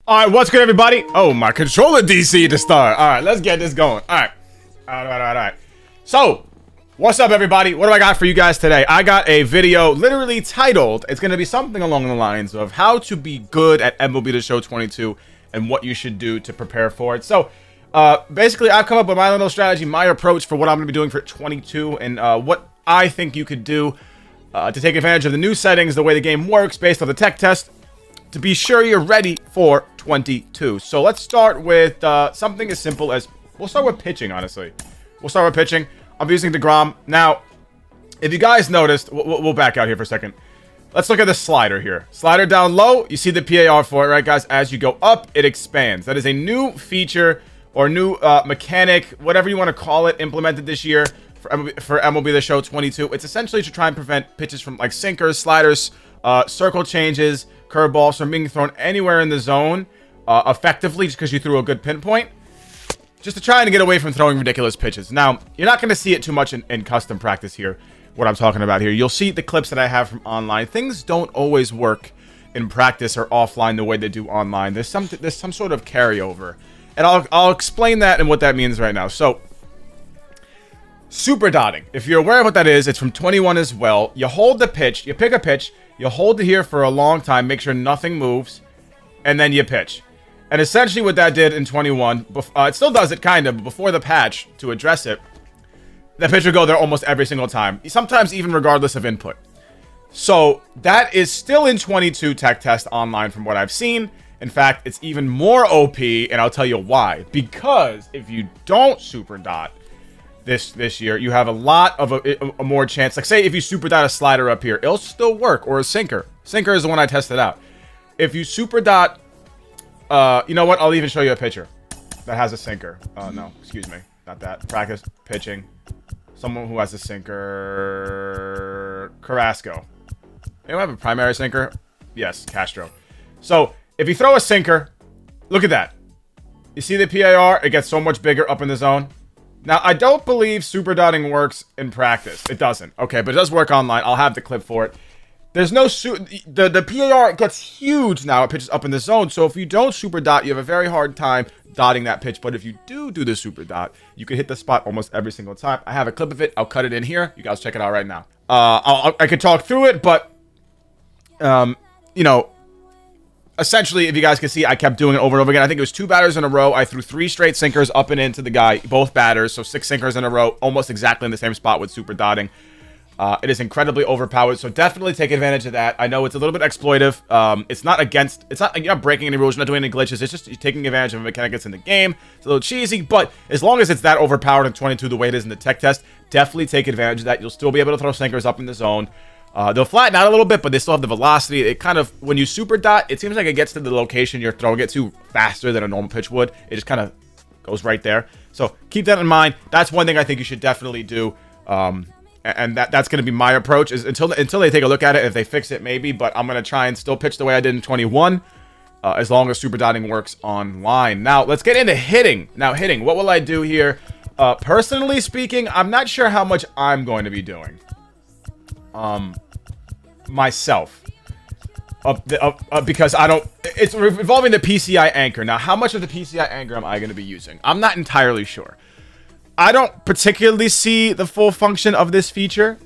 All right, what's good, everybody? Oh, my controller DC to start. All right, let's get this going. All right. So, what's up, everybody? What do I got for you guys today? I got a video literally titled, it's going to be something along the lines of how to be good at MLB the Show 22 and what you should do to prepare for it. So, basically, I've come up with my little strategy, my approach for what I'm going to be doing for 22 and what I think you could do to take advantage of the new settings, the way the game works based on the tech test, to be sure you're ready for 22. So let's start with something as simple as, we'll start with pitching, honestly. We'll start with pitching. I'm using DeGrom. Now, if you guys noticed, we'll back out here for a second. Let's look at the slider here. Slider down low, you see the PAR for it, right, guys? As you go up, it expands. That is a new feature or new mechanic, whatever you want to call it, implemented this year for MLB the Show 22. It's essentially to try and prevent pitches from like sinkers, sliders, circle changes, curveballs from being thrown anywhere in the zone effectively just because you threw a good pinpoint. Just to try and get away from throwing ridiculous pitches. Now, you're not going to see it too much in custom practice here, what I'm talking about here. You'll see the clips that I have from online. Things don't always work in practice or offline the way they do online. There's some sort of carryover. And I'll explain that and what that means right now. So, SuperDotting. If you're aware of what that is, it's from 21 as well. You hold the pitch, you pick a pitch, you hold it here for a long time, make sure nothing moves, and then you pitch. And essentially what that did in 21, it still does it kind of, but before the patch, to address it, the pitch would go there almost every single time. Sometimes even regardless of input. So that is still in 22 tech test online from what I've seen. In fact, it's even more OP, and I'll tell you why. Because if you don't SuperDot this year, you have a lot of a more chance. Like, say if you SuperDot a slider up here, it'll still work, or a sinker. Sinker is the one I tested out. If you SuperDot, you know what? I'll even show you a pitcher that has a sinker. No, excuse me, not that. Practice pitching. Someone who has a sinker. Carrasco. Anyone have a primary sinker? Yes, Castro. So if you throw a sinker, look at that. You see the PAR? It gets so much bigger up in the zone. Now, I don't believe SuperDotting works in practice. It doesn't. Okay, but it does work online. I'll have the clip for it. There's no... The PAR gets huge now. It pitches up in the zone. So if you don't SuperDot, you have a very hard time dotting that pitch. But if you do the SuperDot, you can hit the spot almost every single time. I have a clip of it. I'll cut it in here. You guys check it out right now. I could talk through it, but... you know... Essentially, if you guys can see, I kept doing it over and over again. I think it was 2 batters in a row. I threw 3 straight sinkers up and into the guy, both batters. So 6 sinkers in a row, almost exactly in the same spot with SuperDotting. It is incredibly overpowered, so definitely take advantage of that. I know it's a little bit exploitive. It's not you're not breaking any rules, you're not doing any glitches. It's just you're taking advantage of a mechanic that's in the game. It's a little cheesy, but as long as it's that overpowered in 22 the way it is in the tech test, definitely take advantage of that. You'll still be able to throw sinkers up in the zone. They'll flatten out a little bit, but they still have the velocity. It kind of, when you SuperDot, it seems like it gets to the location you're throwing it to faster than a normal pitch would. It just kind of goes right there. So keep that in mind. That's one thing I think you should definitely do. And that's going to be my approach, is until they take a look at it. If they fix it, maybe. But I'm going to try and still pitch the way I did in 21, as long as SuperDotting works online. Now, let's get into hitting. Now, hitting. What will I do here? Personally speaking, I'm not sure how much I'm going to be doing. Myself, because I don't, it's involving the PCI anchor. Now, how much of the PCI anchor am I going to be using? I'm not entirely sure. I don't particularly see the full function of this feature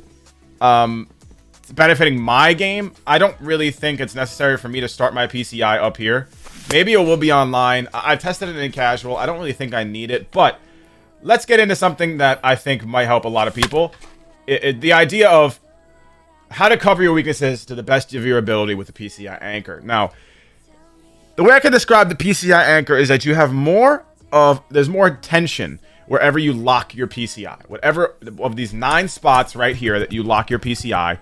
benefiting my game. I don't really think it's necessary for me to start my PCI up here. Maybe it will be online. I've tested it in casual. I don't really think I need it, but let's get into something that I think might help a lot of people. The idea of how to cover your weaknesses to the best of your ability with the PCI anchor. Now, the way I can describe the PCI anchor is that you have there's more tension wherever you lock your PCI. Whatever of these 9 spots right here that you lock your PCI,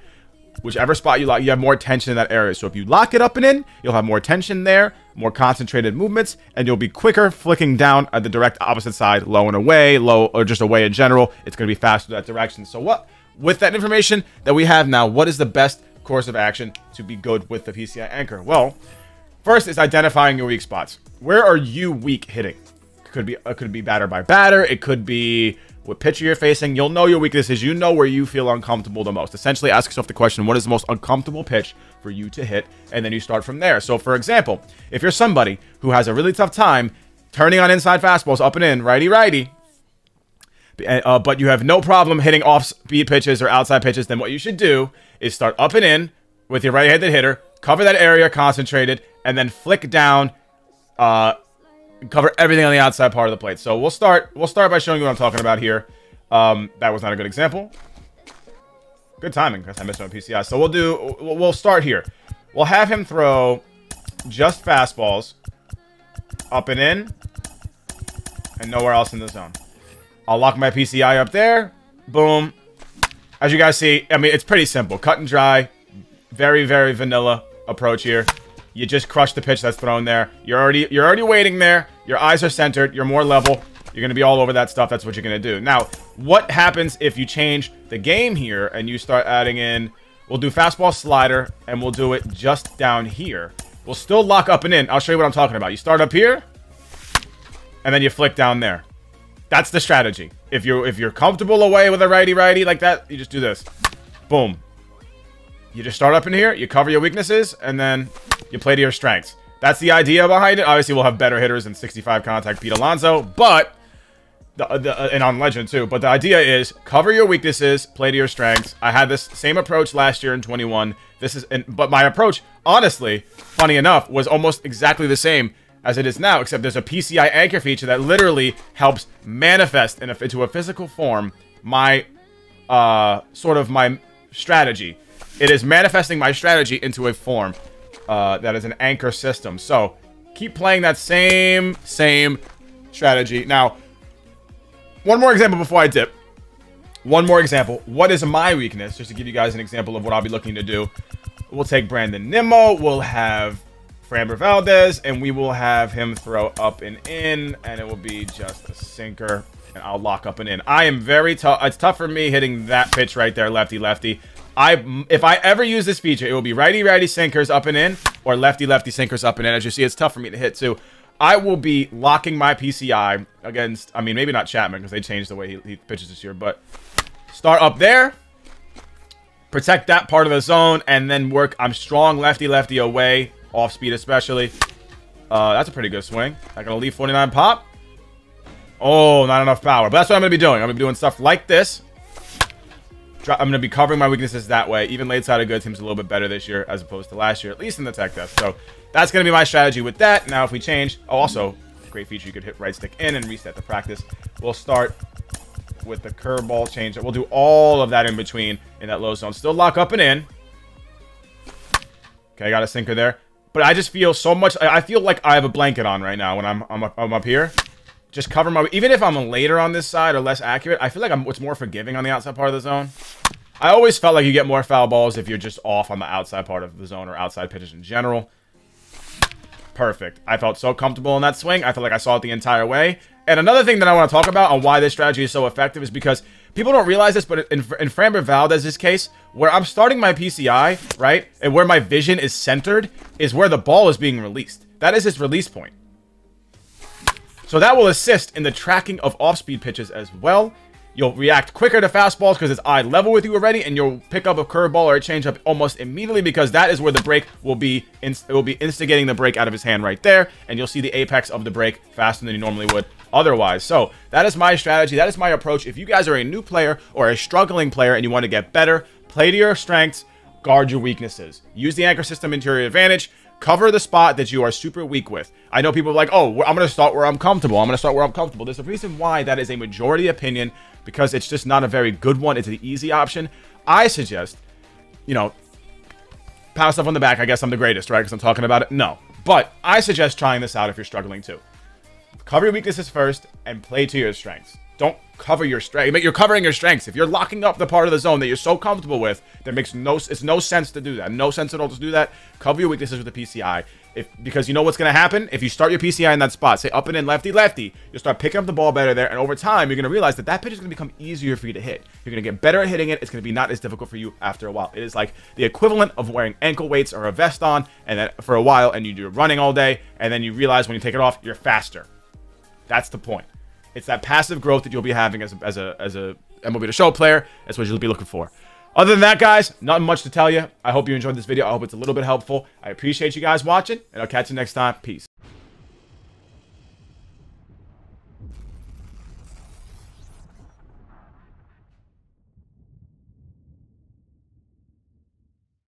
whichever spot you lock, you have more tension in that area. So if you lock it up and in, you'll have more tension there, more concentrated movements, and you'll be quicker flicking down at the direct opposite side, low and away, low, or just away in general. It's going to be faster that direction. So with that information that we have now, what is the best course of action to be good with the PCI anchor? Well, first is identifying your weak spots. Where are you weak hitting? It could be batter by batter. It could be what pitcher you're facing. You'll know your weaknesses. You know where you feel uncomfortable the most. Essentially, ask yourself the question, what is the most uncomfortable pitch for you to hit, and then you start from there. So, for example, if you're somebody who has a really tough time turning on inside fastballs up and in, righty-righty, but you have no problem hitting off-speed pitches or outside pitches, then what you should do is start up and in with your right-handed hitter, cover that area concentrated, and then flick down, cover everything on the outside part of the plate. So we'll start by showing you what I'm talking about here. That was not a good example. Good timing, because I missed my PCI. So we'll start here. We'll have him throw just fastballs up and in, and nowhere else in the zone. I'll lock my PCI up there. Boom. As you guys see, I mean, it's pretty simple. Cut and dry. Very, very vanilla approach here. You just crush the pitch that's thrown there. You're already waiting there. Your eyes are centered. You're more level. You're going to be all over that stuff. That's what you're going to do. Now, what happens if you change the game here and you start adding in... We'll do fastball slider, and we'll do it just down here. We'll still lock up and in. I'll show you what I'm talking about. You start up here, and then you flick down there. That's the strategy. If you're comfortable away with a righty-righty like that, you just do this. Boom. You just start up in here, you cover your weaknesses, and then you play to your strengths. That's the idea behind it. Obviously, we'll have better hitters than 65 contact Pete Alonso, but... and on Legend, too. But the idea is, cover your weaknesses, play to your strengths. I had this same approach last year in 21. But my approach, honestly, funny enough, was almost exactly the same as it is now, except there's a PCI anchor feature that literally helps manifest into a physical form my sort of my strategy. It is manifesting my strategy into a form that is an anchor system. So keep playing that same strategy. Now, one more example before I dip. One more example. What is my weakness? Just to give you guys an example of what I'll be looking to do. We'll take Brandon Nimmo. We'll have Framber Valdez, and we will have him throw up and in, and it will be just a sinker, and I'll lock up and in. I am very tough. It's tough for me hitting that pitch right there, lefty-lefty. If I ever use this feature, it will be righty-righty sinkers up and in, or lefty-lefty sinkers up and in. As you see, it's tough for me to hit, too. I will be locking my PCI against, I mean, maybe not Chapman, because they changed the way he pitches this year, but start up there, protect that part of the zone, and then work. I'm strong lefty-lefty away, off speed especially. That's a pretty good swing. I'm going to leave 49 pop. Oh, not enough power. But that's what I'm going to be doing. I'm going to be doing stuff like this. I'm going to be covering my weaknesses that way. Even late side of good seems a little bit better this year as opposed to last year, at least in the tech test. So that's going to be my strategy with that. Now, if we change... Oh, also, great feature. You could hit right stick in and reset the practice. We'll start with the curveball change. We'll do all of that in between in that low zone. Still lock up and in. Okay, I got a sinker there. But I just feel so much... I feel like I have a blanket on right now when I'm up here. Just cover my... Even if I'm later on this side or less accurate, I feel like it's more forgiving on the outside part of the zone. I always felt like you get more foul balls if you're just off on the outside part of the zone or outside pitches in general. Perfect. I felt so comfortable in that swing. I felt like I saw it the entire way. And another thing that I want to talk about on why this strategy is so effective is because people don't realize this, but in Framber Valdez's case, where I'm starting my PCI, right, and where my vision is centered, is where the ball is being released. That is its release point. So that will assist in the tracking of off-speed pitches as well. You'll react quicker to fastballs because it's eye level with you already, and you'll pick up a curveball or a changeup almost immediately because that is where the break will be. It will be instigating the break out of his hand right there, and you'll see the apex of the break faster than you normally would otherwise. So that is my strategy. That is my approach. If you guys are a new player or a struggling player and you want to get better, play to your strengths, guard your weaknesses. Use the anchor system into your advantage. Cover the spot that you are super weak with. I know people are like, oh, I'm going to start where I'm comfortable. I'm going to start where I'm comfortable. There's a reason why that is a majority opinion, because it's just not a very good one. It's the easy option. I suggest, you know, pat myself on the back. I guess I'm the greatest, right? Because I'm talking about it. No. But I suggest trying this out if you're struggling too. Cover your weaknesses first and play to your strengths. Don't cover your strengths. You're covering your strengths. If you're locking up the part of the zone that you're so comfortable with, it's no sense to do that. No sense at all to do that. Cover your weaknesses with the PCI. Because you know what's going to happen? If you start your PCI in that spot, say up and in lefty-lefty, you'll start picking up the ball better there, and over time, you're going to realize that that pitch is going to become easier for you to hit. You're going to get better at hitting it. It's going to be not as difficult for you after a while. It is like the equivalent of wearing ankle weights or a vest on and then for a while, and you're running all day, and then you realize when you take it off, you're faster. That's the point. It's that passive growth that you'll be having as a MLB the Show player. That's what you'll be looking for. Other than that, guys, nothing much to tell you. I hope you enjoyed this video. I hope it's a little bit helpful. I appreciate you guys watching, and I'll catch you next time. Peace.